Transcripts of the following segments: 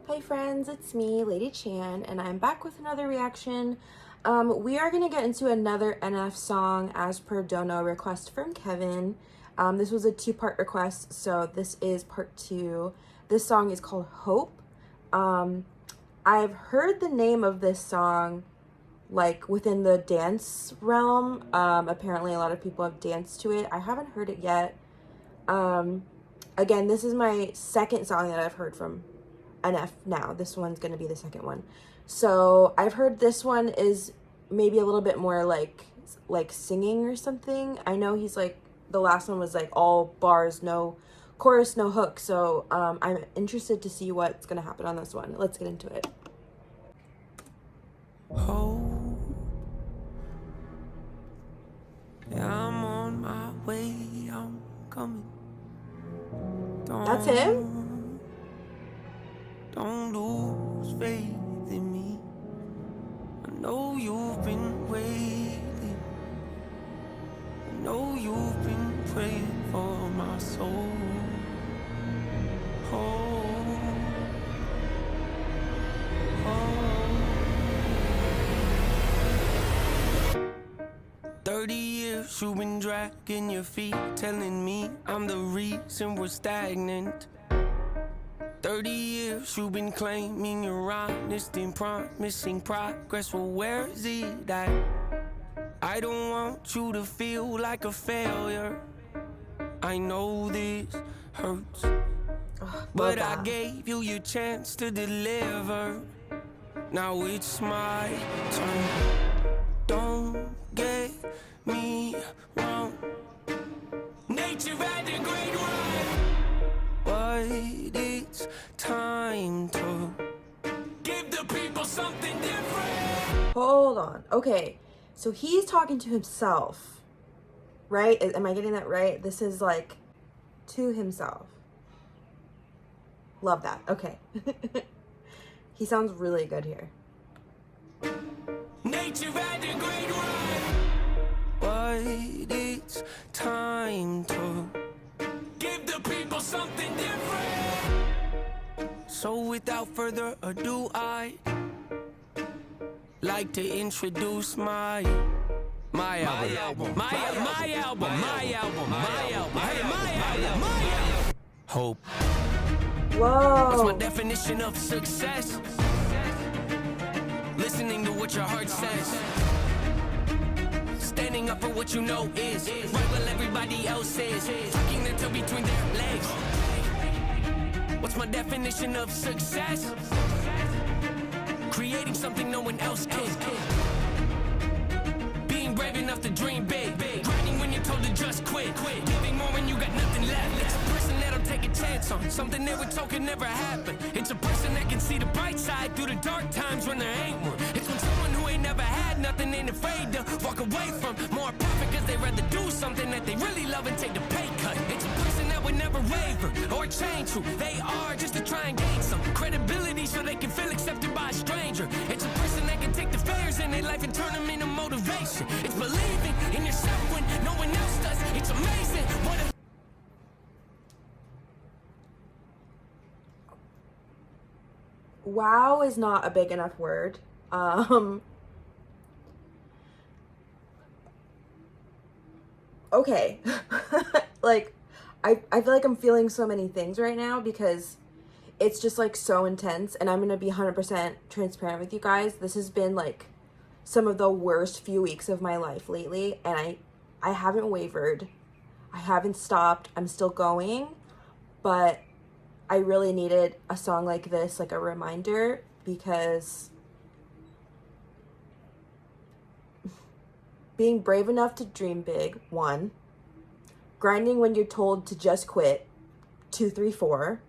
Hi friends, it's me, Lady Chan, and I'm back with another reaction. We are going to get into another NF song as per dono request from Kevin. This was a two-part request, so this is part two. This song is called Hope. I've heard the name of this song like within the dance realm. Apparently a lot of people have danced to it. I haven't heard it yet. Again, this is my second song that I've heard from NF now. This one's gonna be the second one. So I've heard this one is maybe a little bit more like singing or something. I know he's like, the last one was like all bars, no chorus, no hook. So I'm interested to see what's gonna happen on this one. Let's get into it. Oh, yeah, I'm on my way, I'm coming. That's him? Don't lose faith in me. I know you've been waiting. I know you've been praying for my soul. Oh, oh. 30 years you've been dragging your feet, telling me I'm the reason we're stagnant. 30 years you've been claiming you're honest and promising progress. Well, where is it at? I don't want you to feel like a failure. I know this hurts, but I gave you your chance to deliver. Now it's my turn. Don't get me wrong, nature had a great run, but it's time to give the people something different. Hold on. Okay, so he's talking to himself, right? Am I getting that right? This is like to himself. Love that. Okay. He sounds really good here. Nature had a great run, but it's time to give the people something different. So without further ado, I'd like to introduce my album. Hope. Whoa. What's my definition of success? Listening to what your heart says. Standing up for what you know is right while everybody else is. Tucking their toe between their legs. What's my definition of success? Creating something no one else can. Being brave enough to dream big. Grinding when you're told to just quit. Giving more when you got nothing left. It's a person that'll take a chance on something they were told could never happen. It's a person that can see the bright side through the dark times when there ain't one. It's when someone who ain't never had nothing ain't afraid to walk away from more profit because they rather do something that they really love and take the pay cut. It's a person that would never waver or change who they are just to try and gain some credibility so they can feel accepted by a stranger. It's a person that can take the failures in their life and turn them into motivation. It's believing in yourself when no one else does. It's amazing what a wow is not a big enough word. Okay. Like, I feel like I'm feeling so many things right now because it's just like so intense, and I'm gonna be 100% transparent with you guys. This has been like some of the worst few weeks of my life lately, and I haven't wavered. I haven't stopped. I'm still going, but I really needed a song like this, like a reminder, because being brave enough to dream big, 1. Grinding when you're told to just quit, 2, 3, 4.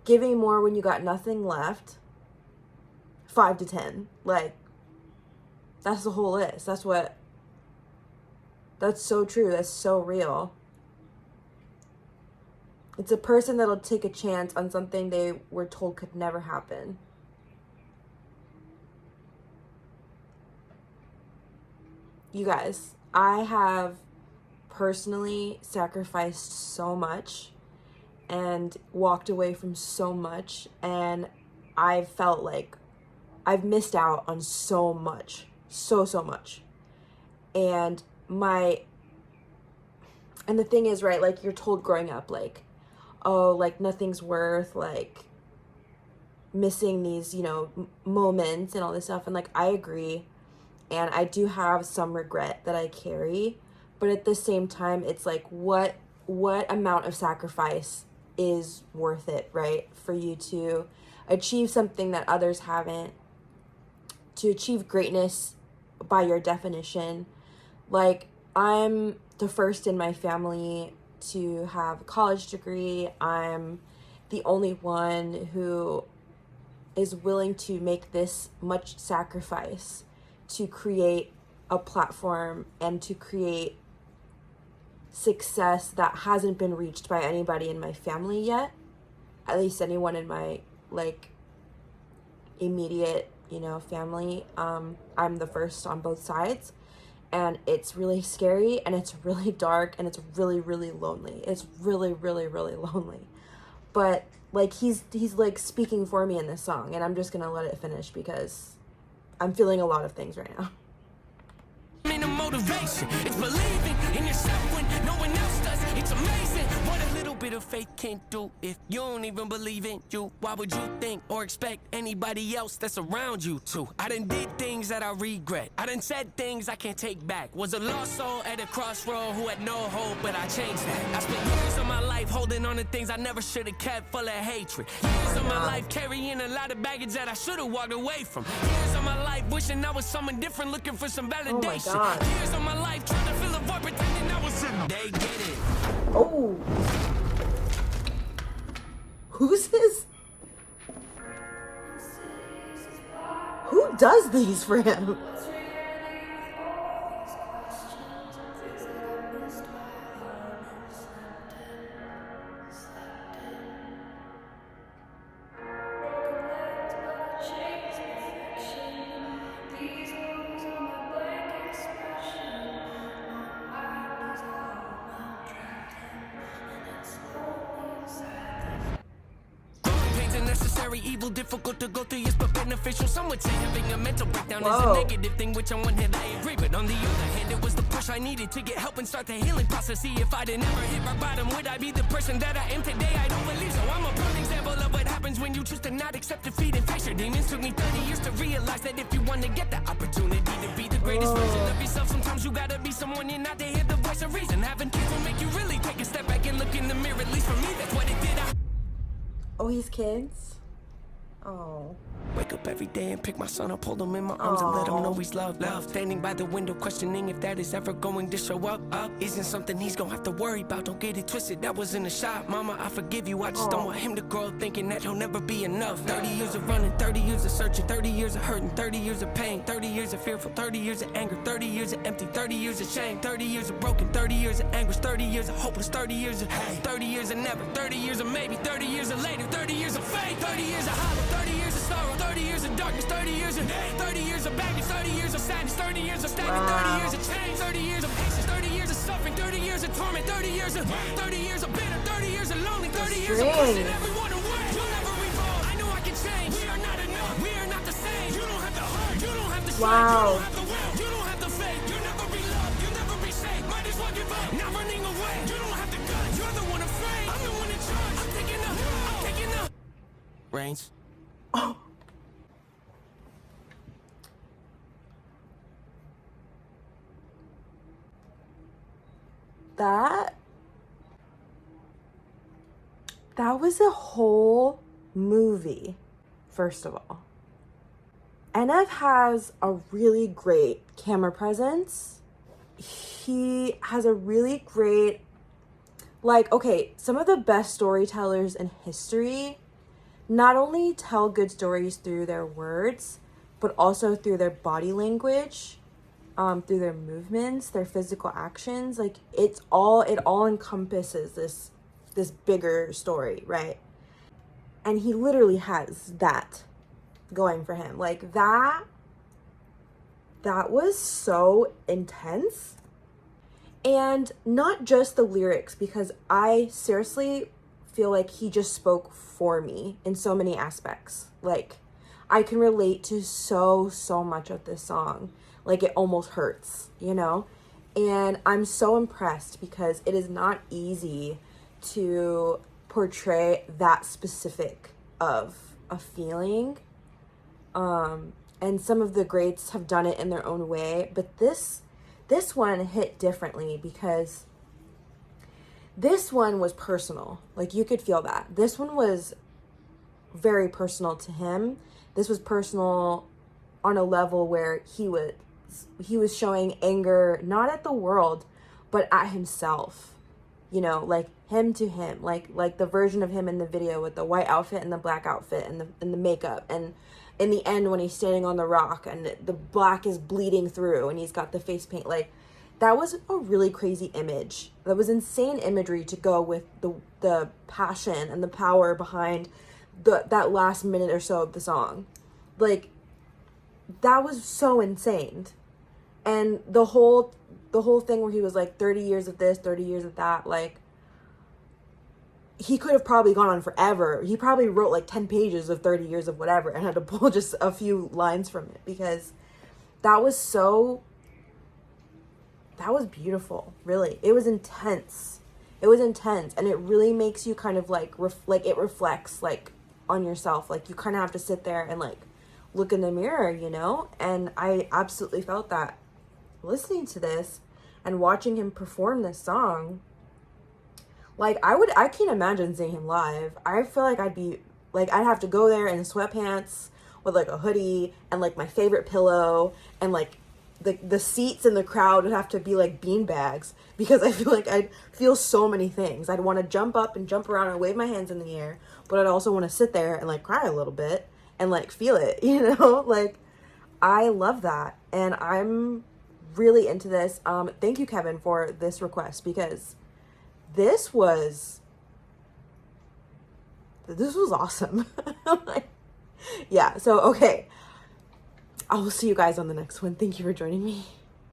Giving more when you got nothing left, 5 to 10. Like, that's the whole list. That's so true. That's so real. It's a person that'll take a chance on something they were told could never happen. You guys, I have personally sacrificed so much, and walked away from so much, and I felt like I've missed out on so much, so much. And the thing is, right, like, you're told growing up, like, oh, like, nothing's worth, like, missing these, you know, moments and all this stuff. And, like, I agree, and I do have some regret that I carry, but at the same time, it's like, what amount of sacrifice is worth it, right? For you to achieve something that others haven't, to achieve greatness by your definition. Like, I'm the first in my family to have a college degree. I'm the only one who is willing to make this much sacrifice to create a platform and to create success that hasn't been reached by anybody in my family yet. At least anyone in my, like, immediate, you know, family. I'm the first on both sides, and it's really scary, and it's really dark, and it's really, really lonely. It's really, really, really lonely. But, like, he's like speaking for me in this song, and I'm just gonna let it finish because I'm feeling a lot of things right now. In a motivation, it's believing in yourself when no one else does. It's amazing what a little bit of faith can do. If you don't even believe in you, why would you think or expect anybody else that's around you to? I done did things that I regret. I done said things I can't take back. Was a lost soul at a crossroad who had no hope, but I changed that. I spent years of my life holding on to things I never should have kept, full of hatred. Years of my life carrying a lot of baggage that I should have walked away from. Years of my life wishing I was someone different, looking for some validation. Oh my God. Years of my life trying to fill a void, pretending I was in. They get it. Oh. Who's this? Who does these for him? Necessary evil, difficult to go through, yes, but beneficial. Some would say having a mental breakdown is Whoa. a negative thing, which on one hand I agree, but on the other hand, it was the push I needed to get help and start the healing process. See, if I'd never hit rock bottom, would I be the person that I am today? I don't believe so. I'm a prime example of what happens when you choose to not accept defeat and face your demons. Took me 30 years to realize that if you want to get the opportunity to be the greatest version of yourself, sometimes you gotta be someone you're not to hear the voice of reason. Having kids will make you really take a step back and look in the mirror. At least for me, that's what it did. Oh, he's kids? Oh. Wake up every day and pick my son up, hold him in my arms and let him know he's loved. Standing by the window, questioning if that is ever going to show up. Isn't something he's gonna have to worry about. Don't get it twisted, that wasn't a shot. Mama, I forgive you, I just don't want him to grow up thinking that he'll never be enough. 30 years of running, 30 years of searching, 30 years of hurting, 30 years of pain, 30 years of fearful, 30 years of anger, 30 years of empty, 30 years of shame, 30 years of broken, 30 years of anguish, 30 years of hopeless, 30 years of hate, 30 years of never, 30 years of maybe, 30 years of later, 30 years of faith, 30 years of hollow, 30 years of sorrow, 30 years of darkness, 30 years of hate, 30 years of baggage, 30 years of sadness, 30 years of standing, 30 years of change, 30 years of patience, 30 years of suffering, 30 years of torment, 30 years of 30 years of bitter, 30 years of lonely, 30 years of pushing everyone away. You'll never revolve. I know I can change. We are not enough. We are not the same. You don't have the heart. You don't have the strength. Wow. You don't have the will. You don't have the faith. You'll never be loved. You'll never be safe. Might as well give up. Not running away. You don't have the guts. You're the one afraid. I'm the one in charge. I'm taking the reins. Oh. That was a whole movie, first of all. NF has a really great camera presence. He has a really great, like, okay, some of the best storytellers in history not only tell good stories through their words, but also through their body language, through their movements, their physical actions. Like, it all encompasses this bigger story, right? And he literally has that going for him. Like, that was so intense. And not just the lyrics, because I seriously feel like he just spoke for me in so many aspects. Like, I can relate to so much of this song. Like, it almost hurts, you know? And I'm so impressed because it is not easy to portray that specific of a feeling. And some of the greats have done it in their own way, but this one hit differently because this one was personal. Like, you could feel that. This one was very personal to him. This was personal on a level where he was showing anger, not at the world, but at himself. You know, like him to him, like the version of him in the video with the white outfit and the black outfit and the makeup, and in the end when he's standing on the rock and the black is bleeding through and he's got the face paint. Like, that was a really crazy image. That was insane imagery to go with the passion and the power behind that last minute or so of the song. Like, that was so insane. And the whole thing where he was like 30 years of this, 30 years of that, like, he could have probably gone on forever. He probably wrote like 10 pages of 30 years of whatever and had to pull just a few lines from it because that was beautiful, really. It was intense. And it really makes you kind of like, it reflects like on yourself. Like, you kind of have to sit there and like look in the mirror, you know? And I absolutely felt that listening to this and watching him perform this song. Like, I can't imagine seeing him live. I feel like I'd have to go there in sweatpants with like a hoodie and like my favorite pillow, and like the seats in the crowd would have to be like bean bags because I feel like I'd feel so many things. I'd want to jump up and jump around and wave my hands in the air, but I'd also want to sit there and like cry a little bit and like feel it, you know? Like, I love that, and I'm really into this. Thank you, Kevin, for this request because this was awesome. Like, yeah, so okay, I will see you guys on the next one. Thank you for joining me.